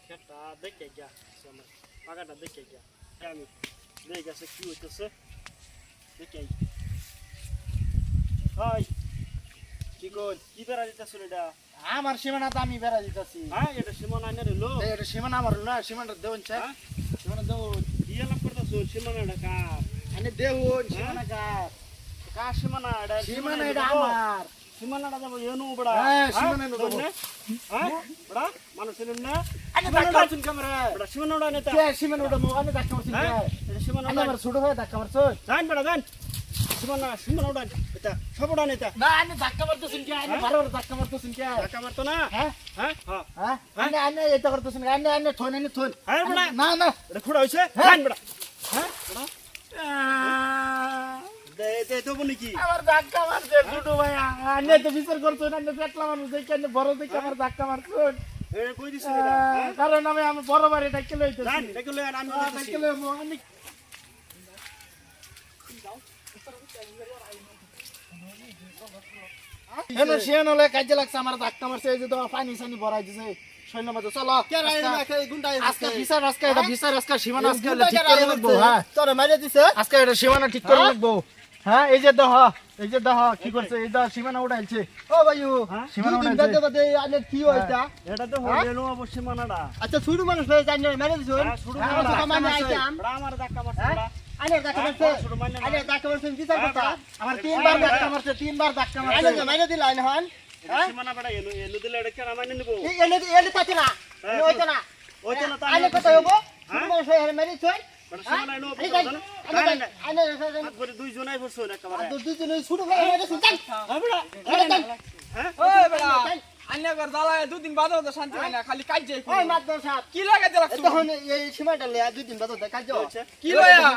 খেতটা দেখে যা আমার পাকাটা দেখে যা আমি দেখে গেছে কি হইতেছে দেখে হাই কি কই কি বেড়া দিতেছ এটা আমার সীমানা তো আমি বেড়া দিতেছি। হ্যাঁ এটা সীমানা আইনা রইলো এটা সীমানা আমার না, সীমানাটা দেউন চাই, সীমানা দেউন দিয়ে লাভ করতেছ সীমানাটা কার আনে দেউন সীমানা কার কার সীমানা এটা সীমানা এটা আমার সীমানাটা যাব এনু বড়া হ্যাঁ সীমানা নো হ্যাঁ বড়া মানুষ না আনে ধাক্কা মারছুন ক্যামেরা বড়া সীমানাটা নেতা কে সীমানাটা মো আনে ধাক্কা মারছুন কে এটা সীমানাটা আনে আমার ছোট ভাই ধাক্কা মারছুন জান বড়া জান সীমানাটা এটা সবড়া নেতা না আনে ধাক্কা মারছুন কে আনে বারবার ধাক্কা মারছুন কে ধাক্কা মারতো না হ্যাঁ হ্যাঁ হ্যাঁ আনে আনে এটা করতেছুন আনে আনে থন আনে থন হ্যাঁ বড়া না না এটা খুড়া হইছে জান বড়া হ্যাঁ বড়া দে দে দেবো নাকি আমার ধাক্কা মারছে ছোট ভাই আনে তো বিচার করছুন আনে পেটলা মানুষ দেখে বড় দেখে আমার ধাক্কা মারছুন এ কই দিছ এটা কারণ আমি বড় বাড়ি ডাকে লইতেছি জান দেখো লই আমি ডাকে লই মো আনে হেন শিয়ান হলে কাজে লাগছে আমার ধাক্কা মারছে এই যে তো পানি সানি ভরাই দিছে সৈন্য মাঝে চলো আজকে বিচার আজকে এটা বিচার আজকে সীমানা আজকে ঠিক করে লাগবো হ্যাঁ তোরে মাইরে দিছে আজকে এটা সীমানা ঠিক করে লাগবো হ্যাঁ এই যে দেহ কি করছে এই দা সীমানা উঠাইছে ও ভাইও সীমানা দুদিন উঠাইছে বাদে বাদে আনে কি হইতা এটা তো হইলো অবশ্যই মানাডা আচ্ছা ছোট মানুষ হয়ে জানি মাইরে দিছ হ্যাঁ শুরু আমার করো তো মানে আইতাম বড়া আমার ধাক্কা মারছে বড়া আনে ধাক্কা মারছে শুরু মানে আনে ধাক্কা মারছে বিচার করতা আমার তিনবার ধাক্কা মারছে আনে যে মাইরে দিলা আনে হন সীমানা বড়া এলো দিলে এটা কেন মানে নিব এই এনে তাতে না হইতো না ওইটা না আনে কত হবো ছোট মানুষ হয়ে মাইরে ছয় বড়া সীমানা এলো আনে হাত করে দুই জনাই বসছো একেবারে দুজন ছোট ভাই মাইরে শুনছেন হ্যাঁ বড়া হ্যাঁ ওই বেটা আন্না কর দালায় দুদিন বাদে তো শান্তি হয় না খালি কাজ যাই ওই মাদ্রাসা সাহেব কি লাগাতে লাগছো তখন এই সীমাটা লয়া দুই দিন বাদে কাজ হচ্ছে কি লয়া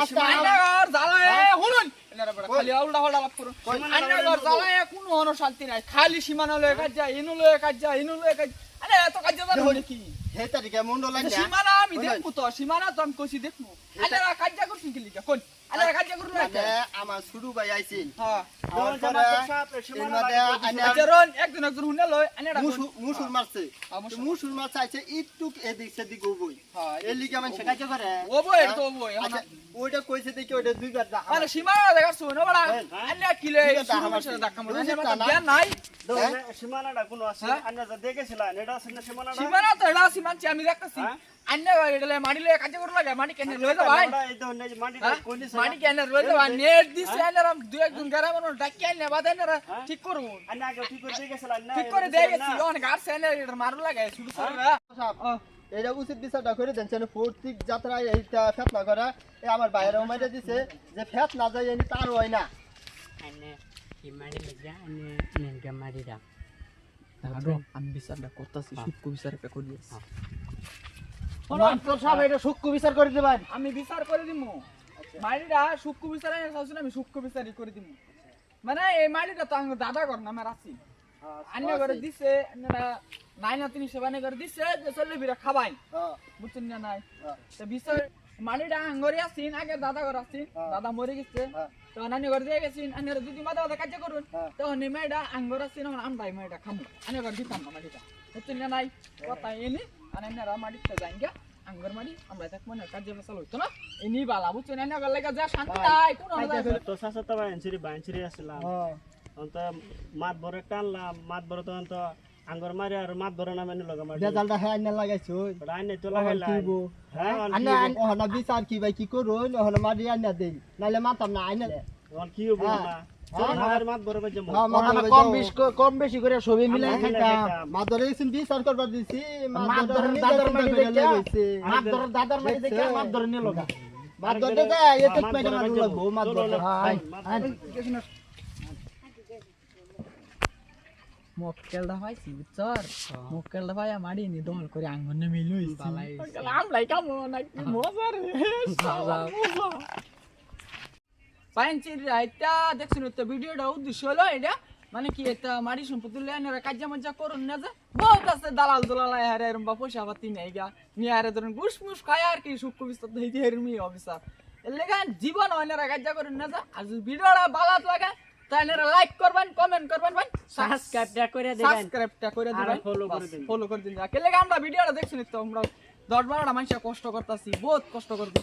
আজকে আন্না কর দালায় হুনুন এনারা বেটা খালি উল্টা হল্টা লাভ করুন আন্না কর দালায় কোনো হনো শান্তি নাই খালি সীমানা লয়ে কাজ যায় ইনু লয়ে কাজ যায় ইনু লয়ে কাজ আরে এত কাজ জানো নাকি হে তারিখে মন্ডল লাইন সীমানা আমি দেখবো তো সীমানা তো আমি কইছি দেখবো আন্না কাজ যা করছিস কি লিখা কোন আন্না কাজ যা করুন না আমার শুরু ভাই আইছিল হ্যাঁ আচ্ছা রন একজন একজন হুনে লয় আন্না মুসুর মারছে মুসুর মাছ চাইছে একটু এদিক সেদিক বই এই লিগে আমি শেখাইতে করে ও বই তো বই আচ্ছা ওইটা কইছে দেখি ওইটা দুইবার দেখা আরে সীমানা দেখাছ না বড়া আন্না কি লয় ধাক্কা মারছে জ্ঞান নাই সীমানাটা কোনো আছে আন্না যা দেখেছিলেন এটা আছে না সীমানাটা সীমানা তো এটা সীমানছি আমি দেখতেছি আন্না এটা মাটি লয়ে কাজ করে লাগে মাটি কেন লয়ে যাও ভাই এই তো নেই মাটিটা কইলিস মাটি কেন লয়ে যাও নেট দিছে আন্না দুই একজন গ্রাম মানুষ ডাকি আন্না বাদ আন্না ঠিক করুন আন্না আগে ঠিক করে দেখেছিলেন না ঠিক করে দিয়ে গেছি অন গার সেনে এটা মারু লাগে শুরু করে এটা উচিত বিচারটা করে দেন প্রত্যেক যাত্রায় এইটা ফেত না করা এই আমার বাইরে মাইরে দিছে যে ফেত না যায় এনি তার হয় না আমি বিচারটা করতেছি সূক্ষ্ম বিচার একটা করি মাস্টার সাহেব এটা সূক্ষ্ম বিচার করে দিবেন আমি বিচার করে দিমু মাটিটা সূক্ষ্ম বিচারে চাইছিলাম আমি সূক্ষ্ম বিচারই করে দিমু মানে এই মাটিটা তো আমার দাদা ঘর নামে রাখছি আন্না করে দিছে আন্নারা নাই না তিনি সেবানে করে দিছে যে চলে বিরা খাবাই বুঝছেন না নাই তো বিচার মাটিটা আঙ্গরি আসিন আগে দাদা ঘর আসিন দাদা মরে গেছে তো নানি ঘর দিয়ে গেছিন আন্নারা দুদি মাথা মাথা কাজ করুন তখন মেয়েটা আঙ্গর আসিন আমরাই মেয়েটা খামু আন্না ঘর দিতাম না মাটিটা বুঝছেন না নাই কথা এনে আন্নারা মাটিতে যাই গা আঙ্গর মাটি আমরা তাক মনে কাজ বসাল হইতো না এনি বালা বুঝছেন আন্না ঘর লাগা যা শান্তি নাই কোন তো সাসা তো বাইনছিরি আসলাম অন্ত মাত ভরে টানলাম মাত ভরে তখন তো আঙ্গর মারি আর মাত ভরে নামে লগা মারি রেজাল্টটা হ্যাঁ আইনা লাগাইছো আইনে তো লাগাইলাম হ্যাঁ আইনা ওহনা বিচার কি ভাই কি করো ওহনা মারি আইনা দেই নালে মাতাম না আইনা কি হবো না মাত ভরে বাজে কম বেশি করে সবই মিলে খাইতাম মাদরে ইসিন বিচার করবার দিছি মাদর দাদার মাটি দেখে মাদর দাদার মাটি দেখে মাদর নিয়ে লগা মাদরে দে এতে পেটে মারু লাগবো মাদর হাই মক্কেলটা পাইছি বুঝছর মক্কেলটা পাই মারি নি দল করে আঙ্গনে মিলুইছি আমলাই কামো নাকি মজা রে পাইনচির রাইতা দেখছেন তো ভিডিওটা উদ্দেশ্য হলো এটা মানে কি এটা মারি সম্পত্তি লয়ে কাজ মজা করুন না যে বহুত আছে দালাল দুলালাই হারে এরম বা পয়সা পাতি নাই গা নিয়ে আরে ধরুন গুসমুস খায় আর কি সুখ বিস্তার হইতে হেরমি অফিসার এর লেগে জীবন অন্যরা কাজ করুন না যে আর যদি ভিডিওটা ভালো লাগে তাই আপনারা লাইক করবেন কমেন্ট করবেন ভাই সাবস্ক্রাইবটা করে দিবেন সাবস্ক্রাইবটা করে আর দিবেন ফলো করে দিন ফলো করে দিন কেলে আমরা ভিডিওটা দেখছেন তো আমরা 10-12টা মানুষ কষ্ট করতেছি বহুত কষ্ট করতেছি